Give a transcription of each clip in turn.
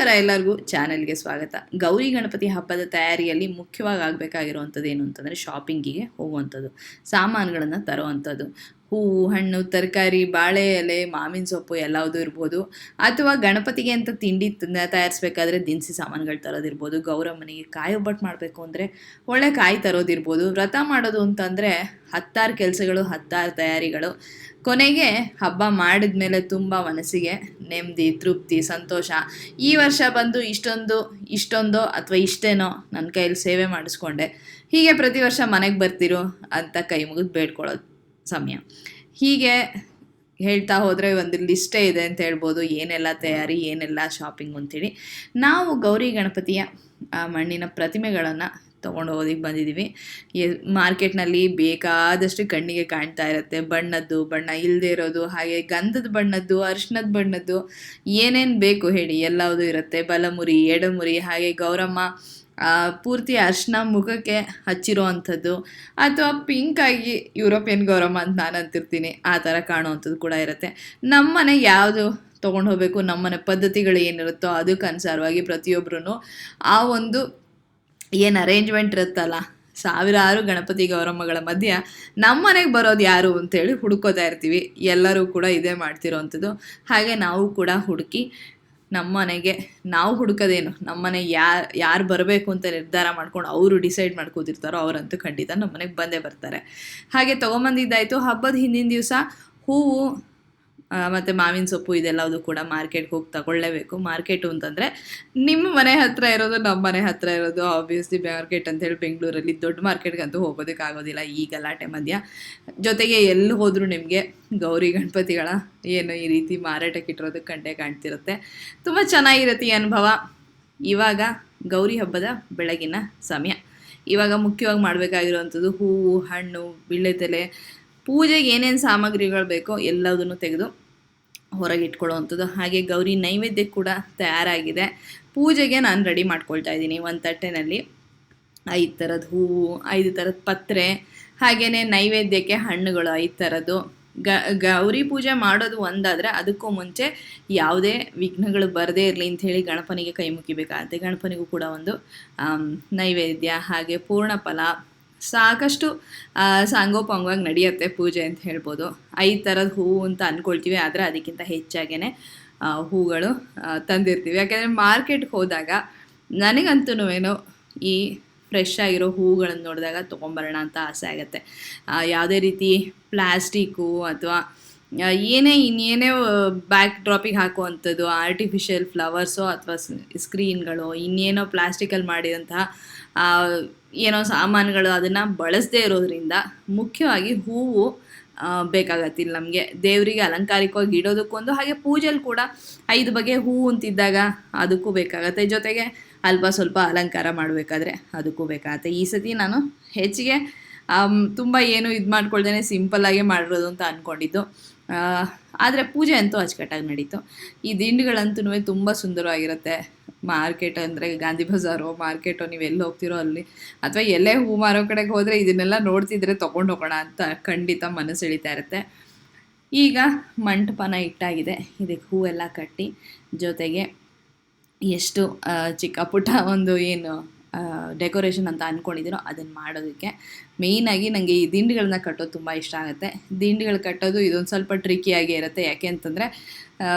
ನಮಸ್ಕಾರ ಎಲ್ಲರಿಗೂ ಚಾನೆಲ್ಗೆ ಸ್ವಾಗತ. ಗೌರಿ ಗಣಪತಿ ಹಬ್ಬದ ತಯಾರಿಯಲ್ಲಿ ಮುಖ್ಯವಾಗಿ ಆಗಬೇಕಾಗಿರುವಂಥದ್ದು ಏನು ಅಂತಂದರೆ ಶಾಪಿಂಗಿಗೆ ಹೋಗುವಂಥದ್ದು, ಸಾಮಾನುಗಳನ್ನು ತರುವಂಥದ್ದು. ಹೂವು, ಹಣ್ಣು, ತರಕಾರಿ, ಬಾಳೆ ಎಲೆ, ಮಾವಿನ ಸೊಪ್ಪು ಎಲ್ಲವುದು ಇರ್ಬೋದು, ಅಥವಾ ಗಣಪತಿಗೆ ಅಂತ ತಿಂಡಿ ತಯಾರಿಸ್ಬೇಕಾದ್ರೆ ದಿನಸಿ ಸಾಮಾನುಗಳು ತರೋದಿರ್ಬೋದು, ಗೌರಮ್ಮನಿಗೆ ಕಾಯಿ ಒಬ್ಬಟ್ಟು ಮಾಡಬೇಕು ಅಂದರೆ ಒಳ್ಳೆ ಕಾಯಿ ತರೋದಿರ್ಬೋದು. ವ್ರತ ಮಾಡೋದು ಅಂತಂದರೆ 10 ಕೆಲಸಗಳು, 10 ತಯಾರಿಗಳು. ಕೊನೆಗೆ ಹಬ್ಬ ಮಾಡಿದ್ಮೇಲೆ ತುಂಬ ಮನಸ್ಸಿಗೆ ನೆಮ್ಮದಿ, ತೃಪ್ತಿ, ಸಂತೋಷ. ಈ ವರ್ಷ ಬಂದು ಇಷ್ಟೊಂದೋ ಅಥವಾ ಇಷ್ಟೇನೋ ನನ್ನ ಕೈಯಲ್ಲಿ ಸೇವೆ ಮಾಡಿಸ್ಕೊಂಡೆ, ಹೀಗೆ ಪ್ರತಿ ವರ್ಷ ಮನೆಗೆ ಬರ್ತಿರೋ ಅಂತ ಕೈ ಮುಗಿದು ಬೇಡ್ಕೊಳ್ಳೋದು ಸಮಯ. ಹೀಗೆ ಹೇಳ್ತಾ ಹೋದರೆ ಒಂದು ಲಿಸ್ಟೇ ಇದೆ ಅಂತ ಹೇಳ್ಬೋದು, ಏನೆಲ್ಲ ತಯಾರಿ, ಏನೆಲ್ಲ ಶಾಪಿಂಗ್ ಅಂತೇಳಿ. ನಾವು ಗೌರಿ ಗಣಪತಿಯ ಮಣ್ಣಿನ ಪ್ರತಿಮೆಗಳನ್ನು ತೊಗೊಂಡು ಹೋಗೋದಕ್ಕೆ ಬಂದಿದ್ದೀವಿ. ಮಾರ್ಕೆಟ್ನಲ್ಲಿ ಬೇಕಾದಷ್ಟು ಕಣ್ಣಿಗೆ ಕಾಣ್ತಾ ಇರುತ್ತೆ. ಬಣ್ಣ ಇಲ್ಲದೆ ಇರೋದು, ಹಾಗೆ ಗಂಧದ ಬಣ್ಣದ್ದು, ಅರಿಶಿಣದ ಬಣ್ಣದ್ದು, ಏನೇನು ಬೇಕು ಹೇಳಿ ಎಲ್ಲವುದು ಇರುತ್ತೆ. ಬಲಮುರಿ, ಎಡಮುರಿ, ಹಾಗೆ ಗೌರಮ್ಮ ಪೂರ್ತಿ ಅರಿಶಿನ ಮುಖಕ್ಕೆ ಹಚ್ಚಿರೋ ಅಂಥದ್ದು, ಅಥವಾ ಪಿಂಕಾಗಿ ಯುರೋಪಿಯನ್ ಗೌರಮ್ಮ ಅಂತ ನಾನು ಅಂತಿರ್ತೀನಿ, ಆ ಥರ ಕಾಣುವಂಥದ್ದು ಕೂಡ ಇರುತ್ತೆ. ನಮ್ಮನೆ ಯಾವುದು ತೊಗೊಂಡು ಹೋಗಬೇಕು, ನಮ್ಮನೆ ಪದ್ಧತಿಗಳು ಏನಿರುತ್ತೋ ಅದಕ್ಕನುಸಾರವಾಗಿ ಪ್ರತಿಯೊಬ್ಬರೂ ಆ ಒಂದು ಏನು ಅರೇಂಜ್ಮೆಂಟ್ ಇರುತ್ತಲ್ಲ, ಸಾವಿರಾರು ಗಣಪತಿ ಗೌರಮ್ಮಗಳ ಮಧ್ಯೆ ನಮ್ಮ ಮನೆಗೆ ಬರೋದು ಯಾರು ಅಂತೇಳಿ ಹುಡುಕೋತಾ ಇರ್ತೀವಿ. ಎಲ್ಲರೂ ಕೂಡ ಇದೇ ಮಾಡ್ತಿರೋವಂಥದ್ದು. ಹಾಗೆ ನಾವು ಕೂಡ ಹುಡುಕಿ ನಮ್ಮನೆಗೆ ನಾವು ಹುಡುಕೋದೇನು, ನಮ್ಮನೆ ಯಾರು ಬರಬೇಕು ಅಂತ ನಿರ್ಧಾರ ಮಾಡ್ಕೊಂಡು ಅವರು ಡಿಸೈಡ್ ಮಾಡ್ಕೋತಿರ್ತಾರೋ ಅವರಂತೂ ಖಂಡಿತ ನಮ್ಮನೆಗೆ ಬಂದೇ ಬರ್ತಾರೆ. ಹಾಗೆ ತೊಗೊಂಬಂದಿದ್ದಾಯಿತು. ಹಬ್ಬದ ಹಿಂದಿನ ದಿವಸ ಹೂವು ಮತ್ತು ಮಾವಿನ ಸೊಪ್ಪು ಇದೆಲ್ಲದು ಕೂಡ ಮಾರ್ಕೆಟ್ಗೆ ಹೋಗಿ ತಗೊಳ್ಳೇಬೇಕು. ಮಾರ್ಕೆಟು ಅಂತಂದರೆ ನಿಮ್ಮ ಮನೆ ಹತ್ತಿರ ಇರೋದು, ನಮ್ಮ ಮನೆ ಹತ್ತಿರ ಇರೋದು. ಆಬ್ವಿಯಸ್ಲಿ ಮಾರ್ಕೆಟ್ ಅಂತೇಳಿ ಬೆಂಗಳೂರಲ್ಲಿ ದೊಡ್ಡ ಮಾರ್ಕೆಟ್ಗಂತೂ ಹೋಗೋದಕ್ಕಾಗೋದಿಲ್ಲ ಈ ಗಲಾಟೆ ಮಧ್ಯ. ಜೊತೆಗೆ ಎಲ್ಲಿ ಹೋದರೂ ನಿಮಗೆ ಗೌರಿ ಗಣಪತಿಗಳ ಏನು ಈ ರೀತಿ ಮಾರಾಟಕ್ಕೆ ಇಟ್ಟಿರೋದಕ್ಕೆ ಕಂಡೇ ಕಾಣ್ತಿರುತ್ತೆ. ತುಂಬ ಚೆನ್ನಾಗಿರುತ್ತೆ ಈ ಅನುಭವ. ಇವಾಗ ಗೌರಿ ಹಬ್ಬದ ಬೆಳಗಿನ ಸಮಯ. ಇವಾಗ ಮುಖ್ಯವಾಗಿ ಮಾಡಬೇಕಾಗಿರುವಂಥದ್ದು ಹೂವು, ಹಣ್ಣು, ವೀಳ್ಯದೆಲೆ, ಪೂಜೆಗೆ ಏನೇನು ಸಾಮಗ್ರಿಗಳು ಬೇಕೋ ಎಲ್ಲದನ್ನು ತೆಗೆದು ಹೊರಗೆ ಇಟ್ಕೊಳ್ಳೋವಂಥದ್ದು. ಹಾಗೆ ಗೌರಿ ನೈವೇದ್ಯ ಕೂಡ ತಯಾರಾಗಿದೆ. ಪೂಜೆಗೆ ನಾನು ರೆಡಿ ಮಾಡ್ಕೊಳ್ತಾ ಇದ್ದೀನಿ. ಒಂದು ತಟ್ಟೆನಲ್ಲಿ 5 ಥರದ ಹೂವು, 5 ಥರದ ಪತ್ರೆ, ಹಾಗೆಯೇ ನೈವೇದ್ಯಕ್ಕೆ ಹಣ್ಣುಗಳು 5 ಥರದ್ದು. ಗೌರಿ ಪೂಜೆ ಮಾಡೋದು ಒಂದಾದರೆ ಅದಕ್ಕೂ ಮುಂಚೆ ಯಾವುದೇ ವಿಘ್ನಗಳು ಬರದೇ ಇರಲಿ ಅಂಥೇಳಿ ಗಣಪನಿಗೆ ಕೈ ಮುಗಿಬೇಕಾಗುತ್ತೆ. ಗಣಪನಿಗೂ ಕೂಡ ಒಂದು ನೈವೇದ್ಯ, ಹಾಗೆ ಪೂರ್ಣ ಫಲ, ಸಾಕಷ್ಟು ಸಾಂಗೋಪಾಂಗವಾಗಿ ನಡೆಯುತ್ತೆ ಪೂಜೆ ಅಂತ ಹೇಳ್ಬೋದು. 5 ಥರದ ಹೂವು ಅಂತ ಅಂದ್ಕೊಳ್ತೀವಿ, ಆದರೆ ಅದಕ್ಕಿಂತ ಹೆಚ್ಚಾಗೇ ಹೂಗಳು ತಂದಿರ್ತೀವಿ. ಯಾಕೆಂದರೆ ಮಾರ್ಕೆಟ್ಗೆ ಹೋದಾಗ ನನಗಂತೂ ಏನೋ ಈ ಫ್ರೆಶ್ ಆಗಿರೋ ಹೂಗಳನ್ನು ನೋಡಿದಾಗ ತೊಗೊಂಬರೋಣ ಅಂತ ಆಸೆ ಆಗುತ್ತೆ. ಯಾವುದೇ ರೀತಿ ಪ್ಲಾಸ್ಟಿಕ್ಕು ಅಥವಾ ಇನ್ನೇನೇ ಬ್ಯಾಕ್ ಡ್ರಾಪಿಗೆ ಹಾಕುವಂಥದ್ದು, ಆರ್ಟಿಫಿಷಿಯಲ್ ಫ್ಲವರ್ಸೋ ಅಥವಾ ಸ್ಕ್ರೀನ್ಗಳು, ಇನ್ನೇನೋ ಪ್ಲಾಸ್ಟಿಕಲ್ಲಿ ಮಾಡಿದಂತಹ ಏನೋ ಸಾಮಾನುಗಳು ಅದನ್ನು ಬಳಸದೇ ಇರೋದ್ರಿಂದ ಮುಖ್ಯವಾಗಿ ಹೂವು ಬೇಕಾಗತ್ತಿಲ್ಲ ನಮಗೆ. ದೇವರಿಗೆ ಅಲಂಕಾರಿಕವಾಗಿ ಇಡೋದಕ್ಕೊಂದು, ಹಾಗೆ ಪೂಜೆಯಲ್ಲಿ ಕೂಡ 5 ಬಗೆ ಹೂವು ಅಂತಿದ್ದಾಗ ಅದಕ್ಕೂ ಬೇಕಾಗತ್ತೆ. ಜೊತೆಗೆ ಅಲ್ಪ ಸ್ವಲ್ಪ ಅಲಂಕಾರ ಮಾಡಬೇಕಾದ್ರೆ ಅದಕ್ಕೂ ಬೇಕಾಗತ್ತೆ. ಈ ಸತಿ ನಾನು ಹೆಚ್ಚಿಗೆ ತುಂಬ ಏನು ಇದು ಮಾಡ್ಕೊಳ್ದೇನೆ ಸಿಂಪಲ್ಲಾಗೆ ಮಾಡಿರೋದು ಅಂತ ಅಂದ್ಕೊಂಡಿದ್ದು. ಆದರೆ ಪೂಜೆ ಅಂತೂ ಅಚ್ಚುಕಟ್ಟಾಗಿ ನಡೀತು. ಈ ದಿಂಡುಗಳಂತೂ ತುಂಬ ಸುಂದರವಾಗಿರುತ್ತೆ. ಮಾರ್ಕೆಟ್ ಅಂದರೆ ಗಾಂಧಿ ಬಜಾರೋ ಮಾರ್ಕೆಟೋ ನೀವು ಎಲ್ಲಿ ಹೋಗ್ತಿರೋ ಅಲ್ಲಿ, ಅಥವಾ ಎಲ್ಲೇ ಹೂ ಮಾರೋ ಕಡೆಗೆ ಹೋದರೆ ಇದನ್ನೆಲ್ಲ ನೋಡ್ತಿದ್ರೆ ತೊಗೊಂಡು ಹೋಗೋಣ ಅಂತ ಖಂಡಿತ ಮನಸ್ಸು ಎಳಿತಾ ಇರುತ್ತೆ. ಈಗ ಮಂಟಪನ ಇಟ್ಟಾಗಿದೆ, ಇದಕ್ಕೆ ಹೂವೆಲ್ಲ ಕಟ್ಟಿ, ಜೊತೆಗೆ ಎಷ್ಟು ಚಿಕ್ಕ ಪುಟ್ಟ ಒಂದು ಏನು ಡೆಕೋರೇಷನ್ ಅಂತ ಅಂದ್ಕೊಂಡಿದ್ದೀನೋ ಅದನ್ನು ಮಾಡೋದಕ್ಕೆ ಮೇಯ್ನಾಗಿ ನನಗೆ ಈ ದಿಂಡುಗಳನ್ನ ಕಟ್ಟೋದು ತುಂಬ ಇಷ್ಟ ಆಗುತ್ತೆ. ದಿಂಡುಗಳು ಕಟ್ಟೋದು ಇದೊಂದು ಸ್ವಲ್ಪ ಟ್ರಿಕಿಯಾಗಿ ಇರುತ್ತೆ. ಯಾಕೆ ಅಂತಂದರೆ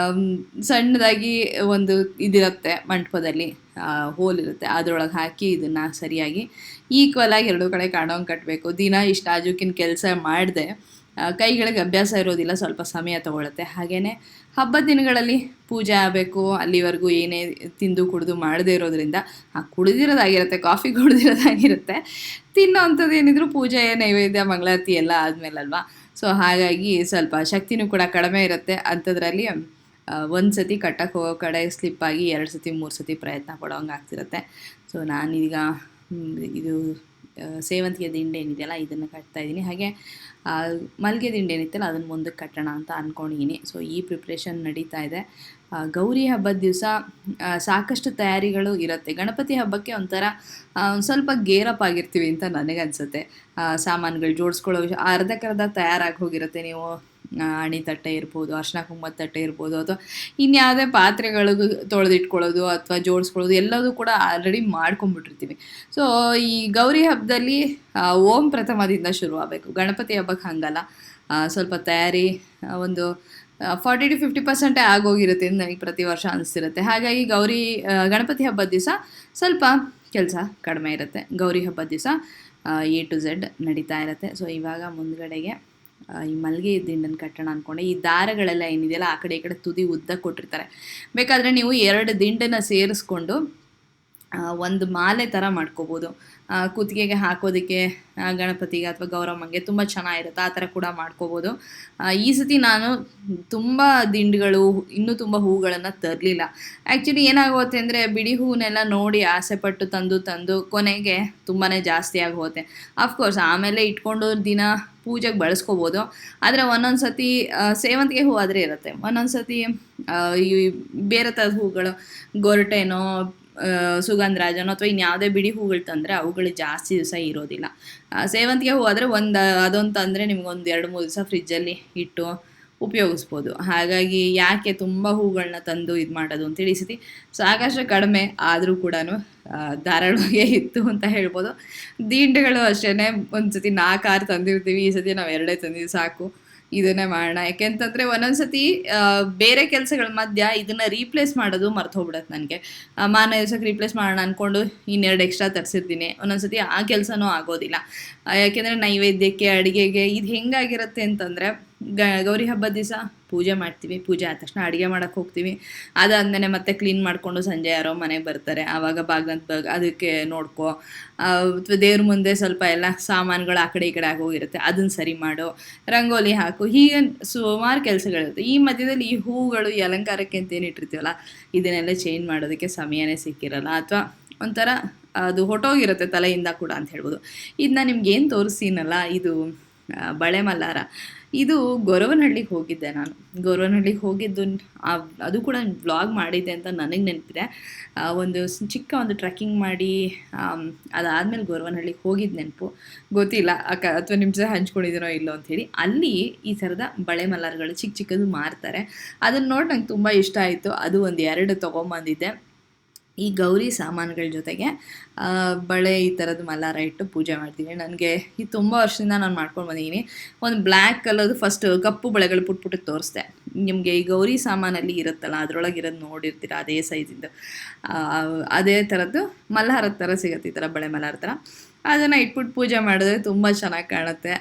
ಸಣ್ಣದಾಗಿ ಒಂದು ಇದಿರುತ್ತೆ, ಮಂಟಪದಲ್ಲಿ ಹೋಲ್ ಇರುತ್ತೆ, ಅದರೊಳಗೆ ಹಾಕಿ ಇದನ್ನು ಸರಿಯಾಗಿ ಈಕ್ವಲಾಗಿ 2 ಕಡೆ ಕಾಣೋಂಗೆ ಕಟ್ಟಬೇಕು. ದಿನ ಇಷ್ಟು ಆಜುಕಿನ ಕೆಲಸ ಮಾಡಿದೆ ಕೈಗಳಿಗೆ ಅಭ್ಯಾಸ ಇರೋದಿಲ್ಲ, ಸ್ವಲ್ಪ ಸಮಯ ತೊಗೊಳುತ್ತೆ. ಹಾಗೆಯೇ ಹಬ್ಬದ ದಿನಗಳಲ್ಲಿ ಪೂಜೆ ಆಗಬೇಕು, ಅಲ್ಲಿವರೆಗೂ ಏನೇ ತಿಂದು ಕುಡಿದು ಮಾಡದೇ ಇರೋದ್ರಿಂದ ಕುಡಿದಿರೋದಾಗಿರುತ್ತೆ, ಕಾಫಿ ಕುಡಿದಿರೋದಾಗಿರುತ್ತೆ, ತಿನ್ನೋ ಅಂಥದ್ದು ಏನಿದ್ರು ಪೂಜೆ, ನೈವೇದ್ಯ, ಮಂಗಳಾರತಿ ಎಲ್ಲ ಆದಮೇಲಲ್ವಾ. ಸೊ ಹಾಗಾಗಿ ಸ್ವಲ್ಪ ಶಕ್ತಿನೂ ಕೂಡ ಕಡಿಮೆ ಇರುತ್ತೆ. ಅಂಥದ್ರಲ್ಲಿ ಒಂದು ಸತಿ ಕಟ್ಟಕ್ಕೆ ಹೋಗೋ ಕಡೆ ಸ್ಲಿಪ್ಪಾಗಿ 2 ಸತಿ 3 ಸತಿ ಪ್ರಯತ್ನ ಪಡೋಂಗೆ ಆಗ್ತಿರುತ್ತೆ. ಸೊ ನಾನೀಗ ಇದು ಸೇವಂತಿಗೆ ದಿಂಡು ಏನಿದೆಯಲ್ಲ ಇದನ್ನು ಕಟ್ತಾಯಿದ್ದೀನಿ. ಹಾಗೆ ಮಲ್ಲಿಗೆ ದಿಂಡು ಏನಿತ್ತಲ್ಲ ಅದನ್ನು ಮುಂದಕ್ಕೆ ಕಟ್ಟೋಣ ಅಂತ ಅಂದ್ಕೊಂಡಿದ್ದೀನಿ. ಸೊ ಈ ಪ್ರಿಪ್ರೇಷನ್ ನಡೀತಾ ಇದೆ. ಗೌರಿ ಹಬ್ಬದ ದಿವಸ ಸಾಕಷ್ಟು ತಯಾರಿಗಳು ಇರುತ್ತೆ. ಗಣಪತಿ ಹಬ್ಬಕ್ಕೆ ಒಂಥರ ಸ್ವಲ್ಪ ಗೇರಪ್ ಆಗಿರ್ತೀವಿ ಅಂತ ನನಗನ್ಸುತ್ತೆ. ಸಾಮಾನುಗಳು ಜೋಡಿಸ್ಕೊಳ್ಳೋ ವಿಷಯ ಅರ್ಧಕ್ಕರ್ಧ ತಯಾರಾಗಿ ಹೋಗಿರುತ್ತೆ. ನೀವು ಅಣಿತಟ್ಟೆ ಇರ್ಬೋದು, ಅರ್ಶಿನ ಕುಂಕುಮದ ತಟ್ಟೆ ಇರ್ಬೋದು, ಅಥವಾ ಇನ್ಯಾವುದೇ ಪಾತ್ರೆಗಳು ತೊಳೆದಿಟ್ಕೊಳ್ಳೋದು ಅಥವಾ ಜೋಡಿಸ್ಕೊಳ್ಳೋದು ಎಲ್ಲದೂ ಕೂಡ ಆಲ್ರೆಡಿ ಮಾಡ್ಕೊಂಡ್ಬಿಟ್ಟಿರ್ತೀವಿ. ಸೊ ಈ ಗೌರಿ ಹಬ್ಬದಲ್ಲಿ ಓಂ ಪ್ರಥಮದಿಂದ ಶುರು ಆಗಬೇಕು. ಗಣಪತಿ ಹಬ್ಬಕ್ಕೆ ಹಂಗಲ್ಲ, ಸ್ವಲ್ಪ ತಯಾರಿ ಒಂದು 40-50% ಆಗೋಗಿರುತ್ತೆ ಅಂತ ನನಗೆ ಪ್ರತಿ ವರ್ಷ ಅನಿಸ್ತಿರುತ್ತೆ. ಹಾಗಾಗಿ ಗಣಪತಿ ಹಬ್ಬದ ದಿವಸ ಸ್ವಲ್ಪ ಕೆಲಸ ಕಡಿಮೆ ಇರುತ್ತೆ. ಗೌರಿ ಹಬ್ಬದ ದಿವಸ A to Z ನಡೀತಾ ಇರುತ್ತೆ. ಸೊ ಇವಾಗ ಮುಂದ್ಗಡೆಗೆ ಈ ಮಲ್ಲಿಗೆ ದಿಂಡನ್ನು ಕಟ್ಟೋಣ ಅಂದ್ಕೊಂಡೆ. ಈ ದಾರಗಳೆಲ್ಲ ಏನಿದೆಯಲ್ಲ ಆ ಕಡೆ ಈ ಕಡೆ ತುದಿ ಉದ್ದ ಕೊಟ್ಟಿರ್ತಾರೆ. ಬೇಕಾದರೆ ನೀವು 2 ದಿಂಡನ್ನು ಸೇರಿಸ್ಕೊಂಡು ಒಂದು ಮಾಲೆ ಥರ ಮಾಡ್ಕೋಬೋದು. ಕುತ್ತಿಗೆಗೆ ಹಾಕೋದಕ್ಕೆ ಗಣಪತಿಗೆ ಅಥವಾ ಗೌರಮ್ಮಂಗೆ ತುಂಬ ಚೆನ್ನಾಗಿರುತ್ತೆ. ಆ ಥರ ಕೂಡ ಮಾಡ್ಕೋಬೋದು. ಈ ಸತಿ ನಾನು ತುಂಬ ದಿಂಡುಗಳು, ಇನ್ನೂ ತುಂಬ ಹೂಗಳನ್ನು ತರಲಿಲ್ಲ. ಆ್ಯಕ್ಚುಲಿ ಏನಾಗುತ್ತೆ ಅಂದರೆ ಬಿಡಿ ಹೂವನ್ನೆಲ್ಲ ನೋಡಿ ಆಸೆಪಟ್ಟು ತಂದು ಕೊನೆಗೆ ತುಂಬಾ ಜಾಸ್ತಿ ಆಗಿ ಹೋಗುತ್ತೆ. ಅಫ್ಕೋರ್ಸ್ ಆಮೇಲೆ ಇಟ್ಕೊಂಡು ದಿನ ಪೂಜೆಗೆ ಬಳಸ್ಕೋಬೋದು. ಆದರೆ ಒಂದೊಂದು ಸತಿ ಸೇವಂತಿಗೆ ಹೂ ಆದರೆ ಇರುತ್ತೆ, ಒಂದೊಂದು ಸತಿ ಈ ಬೇರೆ ಥರದ ಹೂಗಳು, ಗೊರಟೆನೋ ಸುಗಂಧರಾಜನೋ ಅಥವಾ ಇನ್ಯಾವುದೇ ಬಿಡಿ ಹೂಗಳು ತಂದರೆ ಅವುಗಳು ಜಾಸ್ತಿ ದಿವಸ ಇರೋದಿಲ್ಲ. ಸೇವಂತಿಗೆ ಹೂ ಆದರೆ ಅದೊಂದು ತಂದರೆ ನಿಮ್ಗೊಂದು 2-3 ದಿವಸ ಫ್ರಿಜ್ಜಲ್ಲಿ ಇಟ್ಟು ಉಪಯೋಗಿಸ್ಬೋದು. ಹಾಗಾಗಿ ಯಾಕೆ ತುಂಬ ಹೂಗಳನ್ನ ತಂದು ಇದು ಮಾಡೋದು ಅಂತೇಳಿ ಈ ಸತಿ ಸಾಕಷ್ಟು ಕಡಿಮೆ ಆದರೂ ಕೂಡ ಧಾರಾಳವಾಗೇ ಇತ್ತು ಅಂತ ಹೇಳ್ಬೋದು. ದಿಂಡುಗಳು ಅಷ್ಟೇ, ಒಂದು ಸತಿ 4-6 ತಂದಿರ್ತೀವಿ, ಈ ಸತಿ ನಾವು 2 ತಂದಿದ್ದು ಸಾಕು, ಇದನ್ನೇ ಮಾಡೋಣ. ಯಾಕೆಂತಂದರೆ ಒಂದೊಂದು ಸತಿ ಬೇರೆ ಕೆಲಸಗಳ ಮಧ್ಯ ಇದನ್ನು ರೀಪ್ಲೇಸ್ ಮಾಡೋದು ಮರ್ತು ಹೋಗ್ಬಿಡತ್ತೆ ನನಗೆ. ಮಾರನೇ ದಿವ್ಸಕ್ಕೆ ರೀಪ್ಲೇಸ್ ಮಾಡೋಣ ಅಂದ್ಕೊಂಡು 2 ಎಕ್ಸ್ಟ್ರಾ ತರಿಸಿರ್ತೀನಿ. ಒಂದೊಂದು ಸತಿ ಆ ಕೆಲಸನೂ ಆಗೋದಿಲ್ಲ. ಯಾಕೆಂದರೆ ನೈವೇದ್ಯಕ್ಕೆ, ಅಡುಗೆಗೆ ಇದು ಹೆಂಗಾಗಿರುತ್ತೆ ಅಂತಂದರೆ ಗೌರಿ ಹಬ್ಬದ ದಿವಸ ಪೂಜೆ ಮಾಡ್ತೀವಿ, ಪೂಜೆ ಆದ ತಕ್ಷಣ ಅಡುಗೆ ಮಾಡೋಕ್ಕೆ ಹೋಗ್ತೀವಿ. ಅದಾದಮೇಲೆ ಮತ್ತೆ ಕ್ಲೀನ್ ಮಾಡಿಕೊಂಡು ಸಂಜೆ ಯಾರೋ ಮನೆಗೆ ಬರ್ತಾರೆ, ಆವಾಗ ಅದಕ್ಕೆ ನೋಡ್ಕೊ, ಅಥವಾ ದೇವ್ರ ಮುಂದೆ ಸ್ವಲ್ಪ ಎಲ್ಲ ಸಾಮಾನುಗಳು ಆ ಕಡೆ ಈ ಕಡೆ ಆಗೋಗಿರುತ್ತೆ, ಅದನ್ನು ಸರಿ ಮಾಡು, ರಂಗೋಲಿ ಹಾಕು, ಹೀಗೆ ಸುಮಾರು ಕೆಲಸಗಳಿರುತ್ತೆ. ಈ ಮಧ್ಯದಲ್ಲಿ ಈ ಹೂಗಳು, ಈ ಅಲಂಕಾರಕ್ಕೆ ಅಂತ ಏನಿಟ್ಟಿರ್ತೀವಲ್ಲ ಇದನ್ನೆಲ್ಲ ಚೇಂಜ್ ಮಾಡೋದಕ್ಕೆ ಸಮಯನೇ ಸಿಕ್ಕಿರಲ್ಲ, ಅಥವಾ ಒಂಥರ ಅದು ಹೊಟ್ಟೋಗಿರುತ್ತೆ ತಲೆಯಿಂದ ಕೂಡ ಅಂತ ಹೇಳ್ಬೋದು. ಇದನ್ನ ನಿಮ್ಗೇನು ತೋರಿಸ್ತೀನಲ್ಲ, ಇದು ಬಳೆ ಮಲ್ಲಾರ. ಇದು ಗೊರವನಹಳ್ಳಿಗೆ ಹೋಗಿದ್ದೆ ನಾನು. ಗೊರವನಹಳ್ಳಿಗೆ ಹೋಗಿದ್ದು ಅದು ಕೂಡ ವ್ಲಾಗ್ ಮಾಡಿದ್ದೆ ಅಂತ ನನಗೆ ನೆನಪಿದೆ. ಒಂದು ಚಿಕ್ಕ ಟ್ರೆಕ್ಕಿಂಗ್ ಮಾಡಿ ಅದಾದಮೇಲೆ ಗೊರವನಹಳ್ಳಿಗೆ ಹೋಗಿದ್ದು ನೆನಪು ಗೊತ್ತಿಲ್ಲ, ಅಥವಾ ನಿಮ್ಮ ಜೊತೆ ಹಂಚ್ಕೊಂಡಿದ್ದೀನೋ ಇಲ್ಲೋ ಅಂಥೇಳಿ. ಅಲ್ಲಿ ಈ ಥರದ ಬಳೆ ಮಲ್ಲಾರಗಳು ಚಿಕ್ಕದು ಮಾರ್ತಾರೆ. ಅದನ್ನು ನೋಡಿ ನಂಗೆ ತುಂಬ ಇಷ್ಟ ಆಯಿತು. ಅದು ಒಂದು 2 ತೊಗೊಂಬಂದಿದ್ದೆ. ಈ ಗೌರಿ ಸಾಮಾನುಗಳ ಜೊತೆಗೆ ಬಳೆ ಈ ಥರದ್ದು ಮಲ್ಲಾರ ಇಟ್ಟು ಪೂಜೆ ಮಾಡ್ತೀನಿ. ನನಗೆ ಈ ತುಂಬ ವರ್ಷದಿಂದ ನಾನು ಮಾಡ್ಕೊಂಡು ಬಂದಿದ್ದೀನಿ. ಒಂದು ಬ್ಲ್ಯಾಕ್ ಕಲರ್ದು ಫಸ್ಟ್ ಕಪ್ಪು ಬಳೆಗಳು ಪುಟ್ಟ ತೋರಿಸ್ದೆ ನಿಮಗೆ. ಈ ಗೌರಿ ಸಾಮಾನಲ್ಲಿ ಇರುತ್ತಲ್ಲ ಅದರೊಳಗೆ ಇರೋದು ನೋಡಿರ್ತೀರ, ಅದೇ ಸೈಜಿಂದು ಅದೇ ಥರದ್ದು ಮಲ್ಲಾರದ ಥರ ಸಿಗುತ್ತೆ, ಈ ಥರ ಬಳೆ ಮಲ್ಲಾರ ಥರ. ಅದನ್ನು ಇಟ್ಬಿಟ್ಟು ಪೂಜೆ ಮಾಡಿದ್ರೆ ತುಂಬ ಚೆನ್ನಾಗಿ ಕಾಣುತ್ತೆ.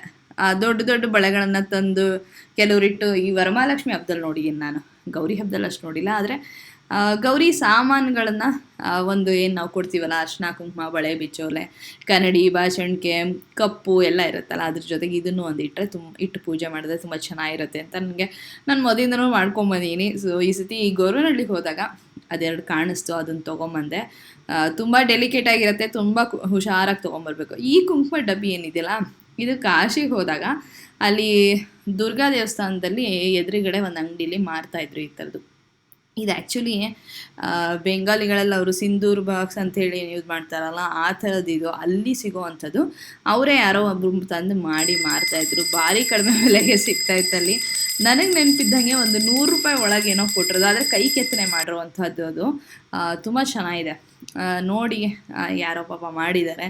ದೊಡ್ಡ ಬಳೆಗಳನ್ನು ತಂದು ಕೆಲವರಿಟ್ಟು ಈ ವರಮಹಾಲಕ್ಷ್ಮಿ ಹಬ್ಬದಲ್ಲಿ ನೋಡಿದ್ದೀನಿ ನಾನು, ಗೌರಿ ಹಬ್ಬದಲ್ಲಿ ಅಷ್ಟು ನೋಡಿಲ್ಲ. ಆದರೆ ಗೌರಿ ಸಾಮಾನುಗಳನ್ನು ಏನು ನಾವು ಕೊಡ್ತೀವಲ್ಲ, ಅರ್ಶಿನ ಕುಂಕುಮ, ಬಳೆ, ಬಿಚ್ಚೋಲೆ, ಕನ್ನಡಿ, ಬಾಚಣಿಕೆ, ಕಪ್ಪು ಎಲ್ಲ ಇರುತ್ತಲ್ಲ, ಅದ್ರ ಜೊತೆಗೆ ಇದನ್ನು ಒಂದು ಇಟ್ಟು ಪೂಜೆ ಮಾಡಿದ್ರೆ ತುಂಬ ಚೆನ್ನಾಗಿರುತ್ತೆ ಅಂತ ನಾನು ಮೊದಲಿಂದನೂ ಮಾಡ್ಕೊಂಬಂದಿದ್ದೀನಿ. ಸೊ ಈ ಸತಿ ಈ ಗೊರವನಹಳ್ಳಿಗೆ ಹೋದಾಗ ಅದೆರಡು ಕಾಣಿಸ್ತು, ಅದನ್ನು ತೊಗೊಂಬಂದೆ. ತುಂಬ ಡೆಲಿಕೇಟ್ ಆಗಿರುತ್ತೆ, ತುಂಬ ಹುಷಾರಾಗಿ ತೊಗೊಂಬರ್ಬೇಕು. ಈ ಕುಂಕುಮ ಡಬ್ಬಿ ಏನಿದೆಯಲ್ಲ, ಇದು ಕಾಶಿಗೆ ಹೋದಾಗ ಅಲ್ಲಿ ದುರ್ಗಾ ದೇವಸ್ಥಾನದಲ್ಲಿ ಎದುರುಗಡೆ ಒಂದು ಅಂಗಡಿಲಿ ಮಾರ್ತಾಯಿದ್ರು ಈ ಥರದ್ದು. ಇದು ಆ್ಯಕ್ಚುಲಿ ಬೆಂಗಾಲಿಗಳೆಲ್ಲ ಅವರು ಸಿಂಧೂರ್ ಬಾಕ್ಸ್ ಅಂಥೇಳಿ ಯೂಸ್ ಮಾಡ್ತಾರಲ್ಲ, ಆ ಥರದ್ದು ಇದು ಅಲ್ಲಿ ಸಿಗೋ ಅಂಥದ್ದು. ಅವರೇ ಯಾರೋ ಒಬ್ಬರು ತಂದು ಮಾಡಿ ಮಾರ್ತಾಯಿದ್ರು, ಭಾರಿ ಕಡಿಮೆ ಬೆಲೆಗೆ ಸಿಗ್ತಾಯಿತ್ತಲ್ಲಿ. ನನಗೆ ನೆನಪಿದ್ದಂಗೆ ಒಂದು 100 ರೂಪಾಯಿ ಒಳಗೇನೋ ಕೊಟ್ಟಿರೋದು, ಆದರೆ ಕೈ ಕೆತ್ತನೆ ಮಾಡಿರುವಂಥದ್ದು. ಅದು ತುಂಬ ಚೆನ್ನಾಗಿದೆ ನೋಡಿ, ಯಾರೋ ಪಾಪ ಮಾಡಿದ್ದಾರೆ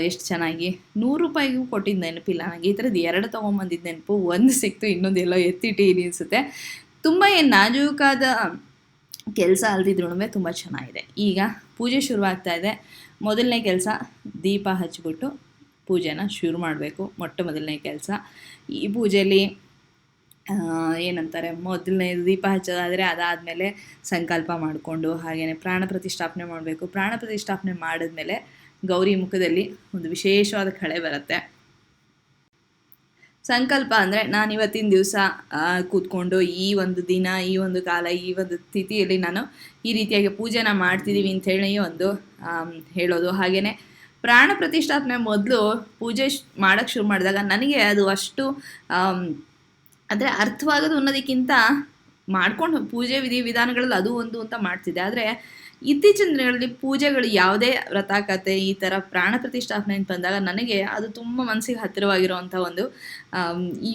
ಎಷ್ಟು ಚೆನ್ನಾಗಿ. 100 ರೂಪಾಯಿಗೂ ಕೊಟ್ಟಿದ್ದು ನೆನಪಿಲ್ಲ ನನಗೆ. ಈ ಥರದ್ದು 2 ತೊಗೊಂಬಂದಿದ್ದು ನೆನಪು, ಒಂದು ಸಿಕ್ತು, ಇನ್ನೊಂದು ಎಲ್ಲೋ ಎತ್ತಿಟ್ಟು ಅನಿಸುತ್ತೆ. ತುಂಬ ನಾಜೂಕಾದ ಕೆಲಸ ಅಲ್ದಿದ್ರೂ ತುಂಬ ಚೆನ್ನಾಗಿದೆ. ಈಗ ಪೂಜೆ ಶುರುವಾಗ್ತಾ ಇದೆ. ಮೊದಲನೇ ಕೆಲಸ ದೀಪ ಹಚ್ಬಿಟ್ಟು ಪೂಜೆನ ಶುರು ಮಾಡಬೇಕು. ಮೊದಲನೇ ಕೆಲಸ ಈ ಪೂಜೆಯಲ್ಲಿ ಏನಂತಾರೆ, ಮೊದಲನೇ ದೀಪ ಹಚ್ಚೋದಾದರೆ ಅದಾದಮೇಲೆ ಸಂಕಲ್ಪ ಮಾಡಿಕೊಂಡು ಹಾಗೆಯೇ ಪ್ರಾಣ ಪ್ರತಿಷ್ಠಾಪನೆ ಮಾಡಬೇಕು. ಪ್ರಾಣ ಪ್ರತಿಷ್ಠಾಪನೆ ಮಾಡಿದ್ಮೇಲೆ ಗೌರಿ ಮುಖದಲ್ಲಿ ಒಂದು ವಿಶೇಷವಾದ ಕಳೆ ಬರುತ್ತೆ. ಸಂಕಲ್ಪ ಅಂದರೆ ನಾನು ಇವತ್ತಿನ ದಿವಸ ಕೂತ್ಕೊಂಡು ಈ ಒಂದು ದಿನ, ಈ ಒಂದು ಕಾಲ, ಈ ಒಂದು ತಿಥಿಯಲ್ಲಿ ನಾನು ಈ ರೀತಿಯಾಗಿ ಪೂಜೆನ ಮಾಡ್ತಿದ್ದೀವಿ ಅಂಥೇಳಿ ಒಂದು ಹೇಳೋದು. ಹಾಗೆಯೇ ಪ್ರಾಣ ಪ್ರತಿಷ್ಠಾಪನೆ ಮೊದಲು ಪೂಜೆ ಮಾಡೋಕ್ಕೆ ಶುರು ಮಾಡಿದಾಗ ನನಗೆ ಅದು ಅಷ್ಟು ಅಂದರೆ ಅರ್ಥವಾಗೋದು ಅನ್ನೋದಕ್ಕಿಂತ ಮಾಡ್ಕೊಂಡು ಪೂಜೆ ವಿಧಾನಗಳಲ್ಲಿ ಅದು ಒಂದು ಅಂತ ಮಾಡ್ತಿದ್ದೆ. ಆದರೆ ಇತ್ತೀಚಿನ ದಿನಗಳಲ್ಲಿ ಪೂಜೆಗಳು ಯಾವುದೇ ವ್ರತಕಥೆ ಈ ಥರ ಪ್ರಾಣ ಪ್ರತಿಷ್ಠಾಪನೆ ಅಂತ ಬಂದಾಗ ನನಗೆ ಅದು ತುಂಬ ಮನಸ್ಸಿಗೆ ಹತ್ತಿರವಾಗಿರುವಂಥ ಒಂದು ಈ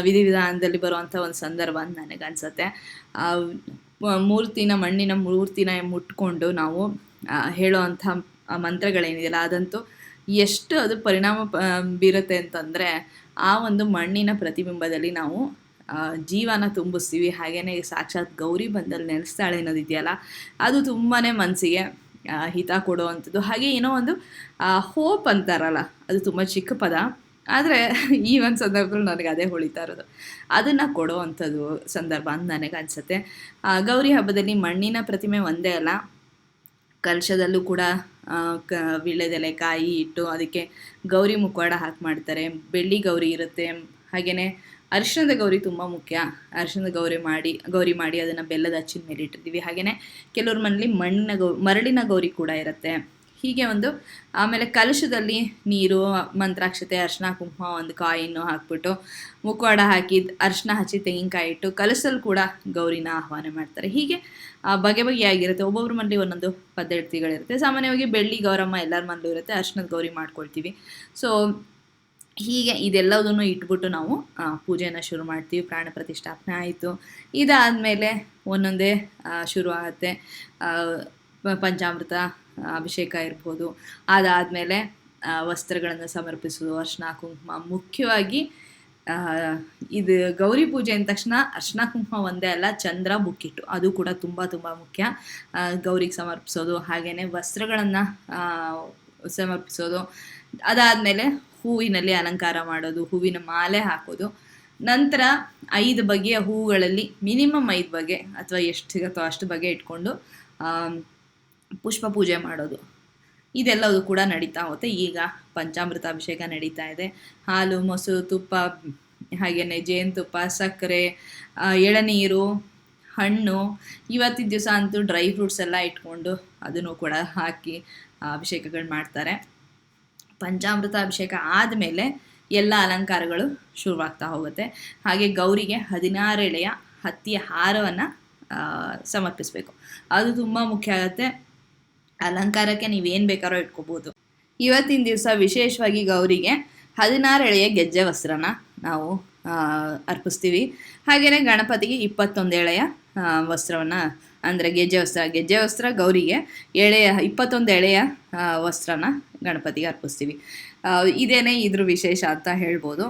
ವಿಧಿವಿಧಾನದಲ್ಲಿ ಬರುವಂಥ ಒಂದು ಸಂದರ್ಭ ಅಂತ ನನಗನ್ಸುತ್ತೆ. ಮಣ್ಣಿನ ಮೂರ್ತಿನ ಮುಟ್ಕೊಂಡು ನಾವು ಹೇಳೋವಂಥ ಮಂತ್ರಗಳೇನಿದೆಯಲ್ಲ ಅದಂತೂ ಎಷ್ಟು ಅದು ಪರಿಣಾಮ ಬೀರುತ್ತೆ ಅಂತಂದರೆ, ಆ ಒಂದು ಮಣ್ಣಿನ ಪ್ರತಿಬಿಂಬದಲ್ಲಿ ನಾವು ಜೀವನ ತುಂಬಿಸ್ತೀವಿ. ಹಾಗೆಯೇ ಸಾಕ್ಷಾತ್ ಗೌರಿ ಬಂದಲ್ಲಿ ನೆಲೆಸ್ತಾಳೆ ಅನ್ನೋದಿದೆಯಲ್ಲ, ಅದು ತುಂಬಾ ಮನಸ್ಸಿಗೆ ಹಿತ ಕೊಡುವಂಥದ್ದು. ಹಾಗೆ ಏನೋ ಒಂದು ಹೋಪ್ ಅಂತಾರಲ್ಲ, ಅದು ತುಂಬ ಚಿಕ್ಕ ಪದ, ಆದರೆ ಈ ಒಂದು ಸಂದರ್ಭದಲ್ಲಿ ನನಗೆ ಅದೇ ಹೊಳಿತಾ ಇರೋದು. ಅದನ್ನು ಕೊಡುವಂಥದ್ದು ಸಂದರ್ಭ ಅಂತ ನನಗೆ ಅನಿಸುತ್ತೆ. ಗೌರಿ ಹಬ್ಬದಲ್ಲಿ ಮಣ್ಣಿನ ಪ್ರತಿಮೆ ಒಂದೇ ಅಲ್ಲ, ಕಲಶದಲ್ಲೂ ಕೂಡ ವೀಳ್ಯದೆಲೆ ಕಾಯಿ ಇಟ್ಟು ಅದಕ್ಕೆ ಗೌರಿ ಮುಖವಾಡ ಹಾಕಿ ಮಾಡ್ತಾರೆ. ಬೆಳ್ಳಿ ಗೌರಿ ಇರುತ್ತೆ. ಹಾಗೆಯೇ ಅರಿಶಿಣದ ಗೌರಿ ತುಂಬ ಮುಖ್ಯ. ಅರಿಶಿಣದ ಗೌರಿ ಮಾಡಿ ಅದನ್ನು ಬೆಲ್ಲದ ಹಚ್ಚಿನ ಮೇಲೆ ಇಟ್ಟಿರ್ತೀವಿ. ಹಾಗೆಯೇ ಕೆಲವ್ರ ಮನೇಲಿ ಮರಳಿನ ಗೌರಿ ಕೂಡ ಇರುತ್ತೆ. ಹೀಗೆ ಆಮೇಲೆ ಕಲಶದಲ್ಲಿ ನೀರು, ಮಂತ್ರಾಕ್ಷತೆ, ಅರಿಶಿನ, ಕುಂಕುಮ, ಒಂದು ಕಾಯಿನ್ನು ಹಾಕ್ಬಿಟ್ಟು ಮುಖವಾಡ ಹಾಕಿ ಅರಿಶಿನ ಹಚ್ಚಿ ತೆಂಗಿನಕಾಯಿ ಇಟ್ಟು ಕಲಶದಲ್ಲಿ ಕೂಡ ಗೌರಿನ ಆಹ್ವಾನ ಮಾಡ್ತಾರೆ. ಹೀಗೆ ಬಗೆಯಾಗಿರುತ್ತೆ. ಒಬ್ಬೊಬ್ರ ಮನೇಲಿ ಒಂದೊಂದು ಪದ್ಧತಿಗಳಿರುತ್ತೆ. ಸಾಮಾನ್ಯವಾಗಿ ಬೆಳ್ಳಿ ಗೌರಮ್ಮ ಎಲ್ಲರ ಮನೇಲೂ ಇರುತ್ತೆ. ಅರಿಶಿನದ ಗೌರಿ ಮಾಡ್ಕೊಳ್ತೀವಿ. ಸೊ ಹೀಗೆ ಇದೆಲ್ಲದನ್ನು ಇಟ್ಬಿಟ್ಟು ನಾವು ಪೂಜೆನ ಶುರು ಮಾಡ್ತೀವಿ. ಪ್ರಾಣ ಪ್ರತಿಷ್ಠಾಪನೆ ಆಯಿತು. ಇದಾದಮೇಲೆ ಒಂದೊಂದೇ ಶುರು ಆಗುತ್ತೆ. ಪಂಚಾಮೃತ ಅಭಿಷೇಕ ಇರ್ಬೋದು. ಅದಾದಮೇಲೆ ವಸ್ತ್ರಗಳನ್ನು ಸಮರ್ಪಿಸೋದು, ಅರಿಶಿನ ಕುಂಕುಮ. ಮುಖ್ಯವಾಗಿ ಇದು ಗೌರಿ ಪೂಜೆ ಅಂದ ತಕ್ಷಣ ಅರಿಶಿನ ಕುಂಕುಮ ಒಂದೇ ಅಲ್ಲ, ಚಂದ್ರ ಬುಕ್ಕಿಟ್ಟು ಅದು ಕೂಡ ತುಂಬ ತುಂಬ ಮುಖ್ಯ. ಗೌರಿಗೆ ಸಮರ್ಪಿಸೋದು, ಹಾಗೆಯೇ ವಸ್ತ್ರಗಳನ್ನು ಸಮರ್ಪಿಸೋದು. ಅದಾದಮೇಲೆ ಹೂವಿನಲ್ಲಿ ಅಲಂಕಾರ ಮಾಡೋದು, ಹೂವಿನ ಮಾಲೆ ಹಾಕೋದು. ನಂತರ 5 ಬಗೆಯ ಹೂಗಳಲ್ಲಿ ಮಿನಿಮಮ್ 5 ಬಗೆ ಅಥವಾ ಎಷ್ಟು ಸಿಗುತ್ತೋ ಅಷ್ಟು ಬಗೆ ಇಟ್ಕೊಂಡು ಪುಷ್ಪ ಪೂಜೆ ಮಾಡೋದು. ಇದೆಲ್ಲವೂ ಕೂಡ ನಡೀತಾ ಹೋಗುತ್ತೆ. ಈಗ ಪಂಚಾಮೃತ ಅಭಿಷೇಕ ನಡೀತಾ ಇದೆ. ಹಾಲು, ಮೊಸರು, ತುಪ್ಪ, ಹಾಗೆಯೇ ಜೇನುತುಪ್ಪ, ಸಕ್ಕರೆ, ಎಳನೀರು, ಹಣ್ಣು. ಇವತ್ತಿನ ದಿವಸ ಅಂತೂ ಡ್ರೈ ಫ್ರೂಟ್ಸ್ ಎಲ್ಲ ಇಟ್ಕೊಂಡು ಅದನ್ನು ಕೂಡ ಹಾಕಿ ಅಭಿಷೇಕಗಳು ಮಾಡ್ತಾರೆ. ಪಂಚಾಮೃತ ಅಭಿಷೇಕ ಆದಮೇಲೆ ಎಲ್ಲ ಅಲಂಕಾರಗಳು ಶುರುವಾಗ್ತಾ ಹೋಗುತ್ತೆ. ಹಾಗೆ ಗೌರಿಗೆ 16 ಎಳೆಯ ಹತ್ತಿಯ ಹಾರವನ್ನು ಸಮರ್ಪಿಸಬೇಕು. ಅದು ತುಂಬ ಮುಖ್ಯ ಆಗುತ್ತೆ. ಅಲಂಕಾರಕ್ಕೆ ನೀವೇನು ಬೇಕಾದ್ರೂ ಇಟ್ಕೋಬೋದು. ಇವತ್ತಿನ ದಿವಸ ವಿಶೇಷವಾಗಿ ಗೌರಿಗೆ 16 ಎಳೆಯ ಗೆಜ್ಜೆ ವಸ್ತ್ರನ ನಾವು ಅರ್ಪಿಸ್ತೀವಿ. ಹಾಗೆಯೇ ಗಣಪತಿಗೆ 21 ಎಳೆಯ ವಸ್ತ್ರವನ್ನು, ಅಂದರೆ ಗೆಜ್ಜೆ ವಸ್ತ್ರ ಗೌರಿಗೆ 21 ಎಳೆಯ ವಸ್ತ್ರನ ಗಣಪತಿಗೆ ಅರ್ಪಿಸ್ತೀವಿ. ಇದೇನೇ ಇದ್ರ ವಿಶೇಷ ಅಂತ ಹೇಳ್ಬೋದು.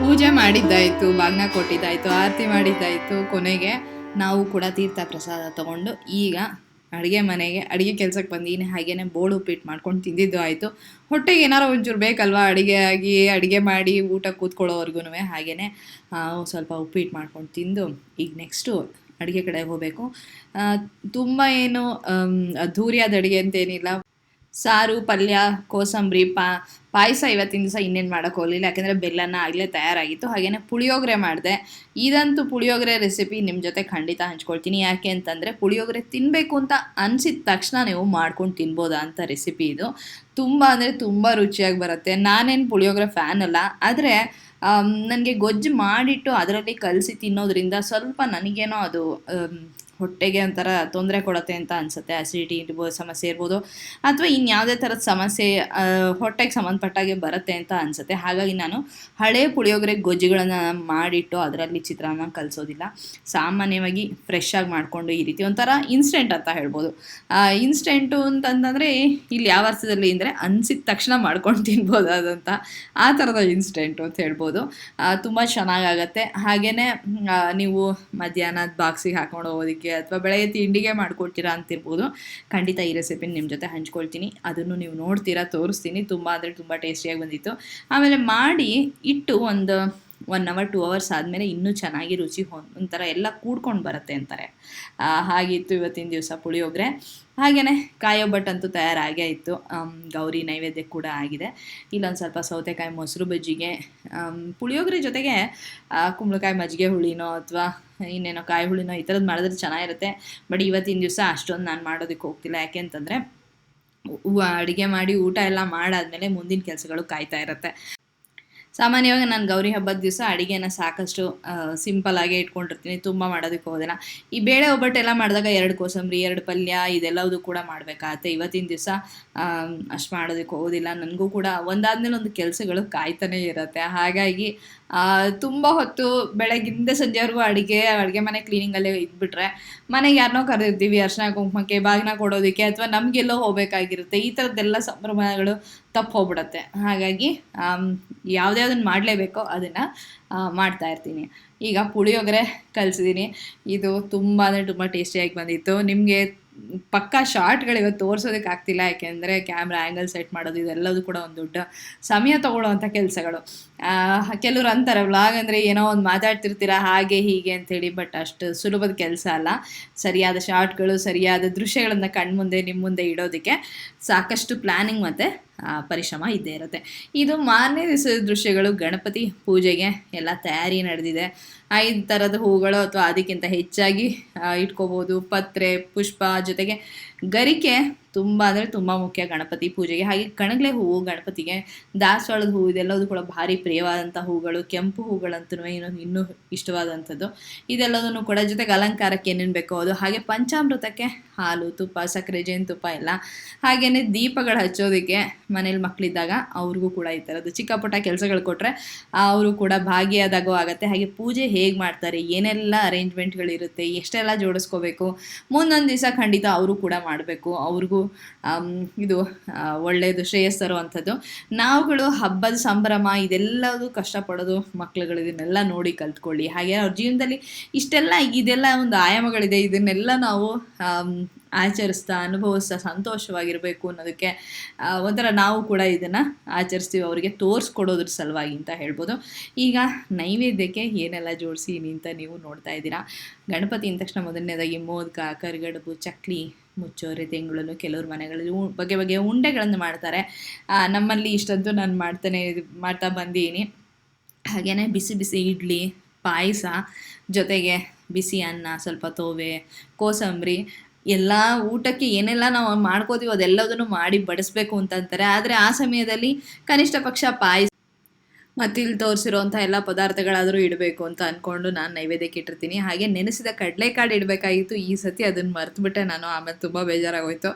ಪೂಜೆ ಮಾಡಿದ್ದಾಯಿತು, ಬಾಗ್ನ ಕೊಟ್ಟಿದ್ದಾಯಿತು, ಆರತಿ ಮಾಡಿದ್ದಾಯಿತು. ಕೊನೆಗೆ ನಾವು ಕೂಡ ತೀರ್ಥ ಪ್ರಸಾದ ತೊಗೊಂಡು ಈಗ ಅಡುಗೆ ಮನೆಗೆ ಅಡುಗೆ ಕೆಲಸಕ್ಕೆ ಬಂದೀನಿ. ಹಾಗೇನೆ ಬೋಳು ಉಪ್ಪಿಟ್ಟು ಮಾಡ್ಕೊಂಡು ತಿಂದಿದ್ದು ಆಯಿತು. ಹೊಟ್ಟೆಗೆ ಏನಾರು ಒಂಚೂರು ಬೇಕಲ್ವಾ, ಅಡುಗೆ ಮಾಡಿ ಊಟ ಕೂತ್ಕೊಳ್ಳೋವರೆಗೂ. ಹಾಗೆಯೇ ಸ್ವಲ್ಪ ಉಪ್ಪಿಟ್ಟು ಮಾಡ್ಕೊಂಡು ತಿಂದು ಈಗ ನೆಕ್ಸ್ಟು ಅಡುಗೆ ಕಡೆ ಹೋಗಬೇಕು. ತುಂಬ ಏನು ಅದ್ಧೂರಿಯಾದ ಅಡುಗೆ ಅಂತೇನಿಲ್ಲ. ಸಾರು, ಪಲ್ಯ, ಕೋಸಂಬರಿ, ಪಾಯಸ ಇವತ್ತಿನ ದಿವಸ ಇನ್ನೇನು ಮಾಡೋಕ್ಕೆ ಹೋಗಲಿಲ್ಲ, ಯಾಕೆಂದರೆ ಬೆಲ್ಲನ ಆಗಲೇ ತಯಾರಾಗಿತ್ತು. ಹಾಗೆಯೇ ಪುಳಿಯೋಗರೆ ಮಾಡಿದೆ. ಇದಂತೂ ಪುಳಿಯೋಗರೆ ರೆಸಿಪಿ ನಿಮ್ಮ ಜೊತೆ ಖಂಡಿತ ಹಂಚ್ಕೊಳ್ತೀನಿ. ಯಾಕೆ ಅಂತಂದರೆ ಪುಳಿಯೋಗರೆ ತಿನ್ನಬೇಕು ಅಂತ ಅನಿಸಿದ ತಕ್ಷಣ ನೀವು ಮಾಡ್ಕೊಂಡು ತಿನ್ಬೋದಾ ಅಂತ ರೆಸಿಪಿ ಇದು. ತುಂಬ ಅಂದರೆ ತುಂಬ ರುಚಿಯಾಗಿ ಬರುತ್ತೆ. ನಾನೇನು ಪುಳಿಯೋಗರೆ ಫ್ಯಾನ್ ಅಲ್ಲ, ಆದರೆ ನನಗೆ ಗೊಜ್ಜು ಮಾಡಿಟ್ಟು ಅದರಲ್ಲಿ ಕಲಸಿ ತಿನ್ನೋದ್ರಿಂದ ಸ್ವಲ್ಪ ನನಗೇನೋ ಅದು ಹೊಟ್ಟೆಗೆ ಒಂಥರ ತೊಂದರೆ ಕೊಡುತ್ತೆ ಅಂತ ಅನಿಸುತ್ತೆ. ಆ್ಯಸಿಡಿಟಿ ಸಮಸ್ಯೆ ಇರ್ಬೋದು, ಅಥವಾ ಇನ್ಯಾವುದೇ ಥರದ ಸಮಸ್ಯೆ ಹೊಟ್ಟೆಗೆ ಸಂಬಂಧಪಟ್ಟಾಗೆ ಬರುತ್ತೆ ಅಂತ ಅನಿಸುತ್ತೆ. ಹಾಗಾಗಿ ನಾನು ಹಳೆ ಪುಳಿಯೋಗರೆ ಗೊಜ್ಜುಗಳನ್ನು ಮಾಡಿಟ್ಟು ಅದರಲ್ಲಿ ಚಿತ್ರಾನ್ನ ಕಲಿಸೋದಿಲ್ಲ. ಸಾಮಾನ್ಯವಾಗಿ ಫ್ರೆಶ್ಶಾಗಿ ಮಾಡಿಕೊಂಡು ಈ ರೀತಿ ಒಂಥರ ಇನ್ಸ್ಟೆಂಟ್ ಅಂತ ಹೇಳ್ಬೋದು. ಇನ್ಸ್ಟೆಂಟು ಅಂತಂದರೆ ಇಲ್ಲಿ ಯಾವ ಅರ್ಥದಲ್ಲಿ ಅಂದರೆ ಅನಿಸಿದ ತಕ್ಷಣ ಮಾಡ್ಕೊಂಡು ತಿನ್ಬೋದಾದಂಥ ಆ ಥರದ ಇನ್ಸ್ಟೆಂಟು ಅಂತ ಹೇಳ್ಬೋದು. ತುಂಬ ಚೆನ್ನಾಗಾಗತ್ತೆ. ಹಾಗೆಯೇ ನೀವು ಮಧ್ಯಾಹ್ನದ ಬಾಕ್ಸಿಗೆ ಹಾಕೊಂಡು ಹೋಗೋದಕ್ಕೆ ಅಥವಾ ಬೆಳಗ್ಗೆ ತಿಂಡಿಗೆ ಮಾಡ್ಕೊಳ್ತೀರಾ ಅಂತಿರ್ಬೋದು. ಖಂಡಿತ ಈ ರೆಸಿಪಿ ನಿಮ್ಮ ಜೊತೆ ಹಂಚ್ಕೊಳ್ತೀನಿ. ಅದನ್ನು ನೀವು ನೋಡ್ತೀರಾ, ತೋರಿಸ್ತೀನಿ. ತುಂಬ ಅಂದರೆ ತುಂಬ ಟೇಸ್ಟಿಯಾಗಿ ಬಂದಿತ್ತು. ಆಮೇಲೆ ಮಾಡಿ ಇಟ್ಟು ಒಂದು 1 hour 2 hours ಆದಮೇಲೆ ಇನ್ನೂ ಚೆನ್ನಾಗಿ ರುಚಿ ಒಂಥರ ಎಲ್ಲ ಕೂಡ್ಕೊಂಡು ಬರುತ್ತೆ ಅಂತಾರೆ. ಹಾಗಿತ್ತು ಇವತ್ತಿನ ದಿವಸ ಪುಳಿಯೋಗರೆ. ಹಾಗೆಯೇ ಕಾಯಿ ಒಬ್ಬಟ್ಟಂತೂ ತಯಾರಾಗೇ ಇತ್ತು. ಗೌರಿ ನೈವೇದ್ಯ ಕೂಡ ಆಗಿದೆ. ಇಲ್ಲೊಂದು ಸ್ವಲ್ಪ ಸೌತೆಕಾಯಿ ಮೊಸರು ಬಜ್ಜಿಗೆ, ಪುಳಿಯೋಗರೆ ಜೊತೆಗೆ ಕುಂಬಳಕಾಯಿ ಮಜ್ಜಿಗೆ ಹುಳಿನೋ ಅಥವಾ ಇನ್ನೇನೋ ಕಾಯಿ ಹುಳಿನೋ ಈ ಥರದ್ದು ಮಾಡಿದ್ರೆ ಚೆನ್ನಾಗಿರುತ್ತೆ. ಬಟ್ ಇವತ್ತಿನ ದಿವಸ ಅಷ್ಟೊಂದು ನಾನು ಮಾಡೋದಕ್ಕೆ ಹೋಗ್ತಿಲ್ಲ. ಯಾಕೆ ಅಂತಂದರೆ ಅಡುಗೆ ಮಾಡಿ ಊಟ ಎಲ್ಲ ಮಾಡಾದ್ಮೇಲೆ ಮುಂದಿನ ಕೆಲಸಗಳು ಕಾಯ್ತಾ ಇರುತ್ತೆ. ಸಾಮಾನ್ಯವಾಗಿ ನಾನು ಗೌರಿ ಹಬ್ಬದ ದಿವಸ ಅಡುಗೆನ ಸಾಕಷ್ಟು ಸಿಂಪಲ್ಲಾಗೇ ಇಟ್ಕೊಂಡಿರ್ತೀನಿ. ತುಂಬ ಮಾಡೋದಕ್ಕೆ ಹೋಗೋದಿಲ್ಲ. ಈ ಬೇಳೆ ಒಬ್ಬಟ್ಟೆಲ್ಲ ಮಾಡಿದಾಗ 2 ಕೋಸಂಬರಿ, 2 ಪಲ್ಯ ಇದೆಲ್ಲವುದು ಕೂಡ ಮಾಡಬೇಕಾಗತ್ತೆ. ಇವತ್ತಿನ ದಿವಸ ಅಷ್ಟು ಮಾಡೋದಕ್ಕೆ ಹೋಗೋದಿಲ್ಲ. ನನಗೂ ಕೂಡ ಒಂದಾದ್ಮೇಲೆ ಒಂದು ಕೆಲಸಗಳು ಕಾಯ್ತಾನೆ ಇರುತ್ತೆ. ಹಾಗಾಗಿ ತುಂಬ ಹೊತ್ತು ಬೆಳಗ್ಗಿಂದ ಸಂಜೆವರೆಗೂ ಅಡುಗೆ ಮನೆ ಕ್ಲೀನಿಂಗಲ್ಲೇ ಇದ್ಬಿಟ್ರೆ ಮನೆಗೆ ಯಾರನ್ನೋ ಕರೆದಿರ್ತೀವಿ ಅರ್ಶಿನ ಕುಂಕುಮಕ್ಕೆ, ಬಾಗಿನ ಕೊಡೋದಕ್ಕೆ, ಅಥವಾ ನಮಗೆಲ್ಲೋ ಹೋಗಬೇಕಾಗಿರುತ್ತೆ. ಈ ಥರದ್ದೆಲ್ಲ ಸಂಭ್ರಮಗಳು ತಪ್ಪು ಹೋಗ್ಬಿಡತ್ತೆ. ಹಾಗಾಗಿ ಯಾವುದ್ಯಾವುದನ್ನು ಮಾಡಲೇಬೇಕೋ ಅದನ್ನು ಮಾಡ್ತಾಯಿರ್ತೀನಿ. ಈಗ ಪುಳಿಯೋಗರೆ ಕಲಿಸಿದ್ದೀನಿ. ಇದು ತುಂಬ ಅಂದರೆ ತುಂಬ ಟೇಸ್ಟಿಯಾಗಿ ಬಂದಿತ್ತು. ನಿಮಗೆ ಪಕ್ಕಾ ಶಾರ್ಟ್ಗಳು ಇವತ್ತು ತೋರಿಸೋದಕ್ಕೆ ಆಗ್ತಿಲ್ಲ, ಯಾಕೆಂದರೆ ಕ್ಯಾಮ್ರಾ ಆ್ಯಂಗಲ್ ಸೆಟ್ ಮಾಡೋದು ಇದೆಲ್ಲದು ಕೂಡ ಒಂದು ದೊಡ್ಡ ಸಮಯ ತೊಗೊಳ್ಳೋವಂಥ ಕೆಲಸಗಳು. ಕೆಲವ್ರು ಅಂತಾರೆ ವ್ಲಾಗ್ ಅಂದರೆ ಏನೋ ಒಂದು ಮಾತಾಡ್ತಿರ್ತೀರ ಹಾಗೆ ಹೀಗೆ ಅಂಥೇಳಿ. ಬಟ್ ಅಷ್ಟು ಸುಲಭದ ಕೆಲಸ ಅಲ್ಲ. ಸರಿಯಾದ ಶಾರ್ಟ್ಗಳು, ಸರಿಯಾದ ದೃಶ್ಯಗಳನ್ನು ಕಣ್ಮುಂದೆ ನಿಮ್ಮ ಮುಂದೆ ಇಡೋದಕ್ಕೆ ಸಾಕಷ್ಟು ಪ್ಲ್ಯಾನಿಂಗ್ ಮತ್ತು ಪರಿಶ್ರಮ ಇದ್ದೇ ಇರುತ್ತೆ. ಇದು ಮಾರನೇ ದಿವಸದ ದೃಶ್ಯಗಳು. ಗಣಪತಿ ಪೂಜೆಗೆ ಎಲ್ಲ ತಯಾರಿ ನಡೆದಿದೆ. 5 ಥರದ ಹೂಗಳು ಅಥವಾ ಅದಕ್ಕಿಂತ ಹೆಚ್ಚಾಗಿ ಇಟ್ಕೋಬೋದು. ಪತ್ರೆ, ಪುಷ್ಪ ಜೊತೆಗೆ ಗರಿಕೆ ತುಂಬ ಅಂದರೆ ತುಂಬ ಮುಖ್ಯ ಗಣಪತಿ ಪೂಜೆಗೆ. ಹಾಗೆ ಕಣಗಲೆ ಹೂವು ಗಣಪತಿಗೆ, ದಾಸವಾಳದ ಹೂವು ಇದೆಲ್ಲವೂ ಕೂಡ ಭಾರಿ ಪ್ರಿಯವಾದಂಥ ಹೂಗಳು. ಕೆಂಪು ಹೂಗಳಂತೂ ಇನ್ನೂ ಇಷ್ಟವಾದಂಥದ್ದು. ಇದೆಲ್ಲದನ್ನು ಕೂಡ ಜೊತೆಗೆ ಅಲಂಕಾರಕ್ಕೆ ಏನೇನು ಬೇಕೋ ಅದು. ಹಾಗೆ ಪಂಚಾಮೃತಕ್ಕೆ ಹಾಲು, ತುಪ್ಪ, ಸಕ್ಕರೆ, ಜೇನುತುಪ್ಪ ಎಲ್ಲ. ಹಾಗೆಯೇ ದೀಪಗಳು ಹಚ್ಚೋದಕ್ಕೆ ಮನೇಲಿ ಮಕ್ಕಳಿದ್ದಾಗ ಅವ್ರಿಗೂ ಕೂಡ ಈ ಥರದ್ದು ಚಿಕ್ಕ ಪುಟ್ಟ ಕೆಲಸಗಳು ಕೊಟ್ಟರೆ ಅವರು ಕೂಡ ಭಾಗಿಯಾದಾಗೂ ಆಗುತ್ತೆ. ಹಾಗೆ ಪೂಜೆ ಹೇಗೆ ಮಾಡ್ತಾರೆ, ಏನೆಲ್ಲ ಅರೇಂಜ್ಮೆಂಟ್ಗಳಿರುತ್ತೆ, ಎಷ್ಟೆಲ್ಲ ಜೋಡಿಸ್ಕೋಬೇಕು, ಮುಂದೊಂದು ದಿವಸ ಖಂಡಿತ ಅವರು ಕೂಡ ಮಾಡಬೇಕು. ಅವ್ರಿಗೂ ಇದು ಒಳ್ಳೆಯದು, ಶ್ರೇಯಸ್ ತರುವಂಥದ್ದು. ನಾವುಗಳು ಹಬ್ಬದ ಸಂಭ್ರಮ ಇದೆಲ್ಲದು ಕಷ್ಟಪಡೋದು ಮಕ್ಕಳುಗಳು ಇದನ್ನೆಲ್ಲ ನೋಡಿ ಕಲ್ತ್ಕೊಳ್ಳಿ. ಹಾಗೆ ಅವ್ರ ಜೀವನದಲ್ಲಿ ಇದೆಲ್ಲ ಒಂದು ಆಯಾಮಗಳಿದೆ. ಇದನ್ನೆಲ್ಲ ನಾವು ಆಚರಿಸ್ತಾ ಅನುಭವಿಸ್ತಾ ಸಂತೋಷವಾಗಿರಬೇಕು ಅನ್ನೋದಕ್ಕೆ ಒಂಥರ ನಾವು ಕೂಡ ಇದನ್ನು ಆಚರಿಸ್ತೀವಿ, ಅವರಿಗೆ ತೋರಿಸ್ಕೊಡೋದ್ರ ಸಲುವಾಗಿ ಅಂತ ಹೇಳ್ಬೋದು. ಈಗ ನೈವೇದ್ಯಕ್ಕೆ ಏನೆಲ್ಲ ಜೋಡಿಸೀನಿ ಅಂತ ನೀವು ನೋಡ್ತಾ ಇದ್ದೀರಾ. ಗಣಪತಿ ಅಂದ ತಕ್ಷಣ ಮೊದಲನೇದಾಗಿ ಮೋದಕ, ಕರಿಗಡುಬು, ಚಕ್ಲಿ, ಮುಚ್ಚೋರೆ, ತೆಂಗುಳನ್ನು, ಕೆಲವ್ರ ಮನೆಗಳಲ್ಲಿ ಬಗೆ ಬಗೆಯ ಉಂಡೆಗಳನ್ನು ಮಾಡ್ತಾರೆ. ನಮ್ಮಲ್ಲಿ ಇಷ್ಟಂತೂ ನಾನು ಮಾಡ್ತಾ ಬಂದೀನಿ. ಹಾಗೆಯೇ ಬಿಸಿ ಬಿಸಿ ಇಡ್ಲಿ, ಪಾಯಸ, ಜೊತೆಗೆ ಬಿಸಿ ಅನ್ನ, ಸ್ವಲ್ಪ ತೋವೆ, ಕೋಸಂಬರಿ, ಎಲ್ಲ ಊಟಕ್ಕೆ ಏನೆಲ್ಲ ನಾವು ಮಾಡ್ಕೋತೀವೋ ಅದೆಲ್ಲದನ್ನು ಮಾಡಿ ಬಡಿಸ್ಬೇಕು ಅಂತಂತಾರೆ. ಆದರೆ ಆ ಸಮಯದಲ್ಲಿ ಕನಿಷ್ಠ ಪಕ್ಷ ಪಾಯಸ ಮತ್ತು ಇಲ್ಲಿ ತೋರಿಸಿರೋಂಥ ಎಲ್ಲ ಪದಾರ್ಥಗಳಾದರೂ ಇಡಬೇಕು ಅಂತ ಅಂದ್ಕೊಂಡು ನಾನು ನೈವೇದ್ಯಕ್ಕೆ ಇಟ್ಟಿರ್ತೀನಿ. ಹಾಗೆ ನೆನೆಸಿದ ಕಡಲೆಕಾಳು ಇಡಬೇಕಾಗಿತ್ತು, ಈ ಸತಿ ಅದನ್ನು ಮರ್ತುಬಿಟ್ಟೆ ನಾನು. ಆಮೇಲೆ ತುಂಬ ಬೇಜಾರಾಗೋಯ್ತು.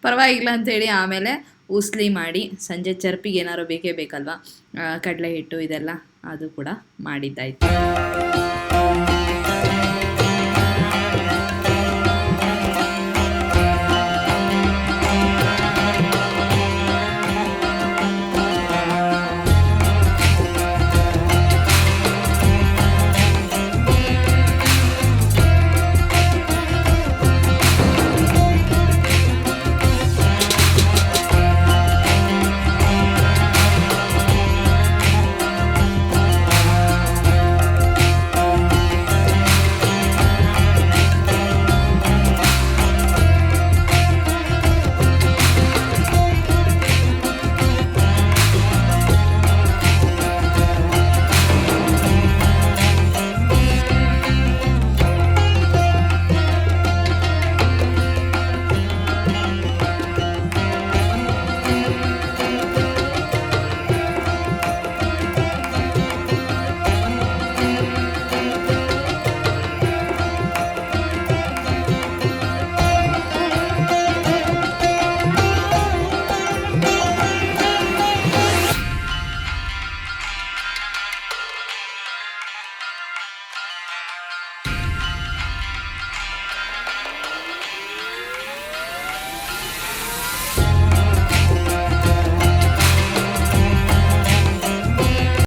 ಪರವಾಗಿಲ್ಲ ಅಂಥೇಳಿ ಆಮೇಲೆ ಉಸ್ಲಿ ಮಾಡಿ ಸಂಜೆ ಚರ್ಪಿಗೆ ಏನಾದ್ರು ಬೇಕೇ ಬೇಕಲ್ವ, ಕಡಲೆ ಹಿಟ್ಟು ಇದೆಲ್ಲ ಅದು ಕೂಡ ಮಾಡಿದ್ದಾಯಿತು.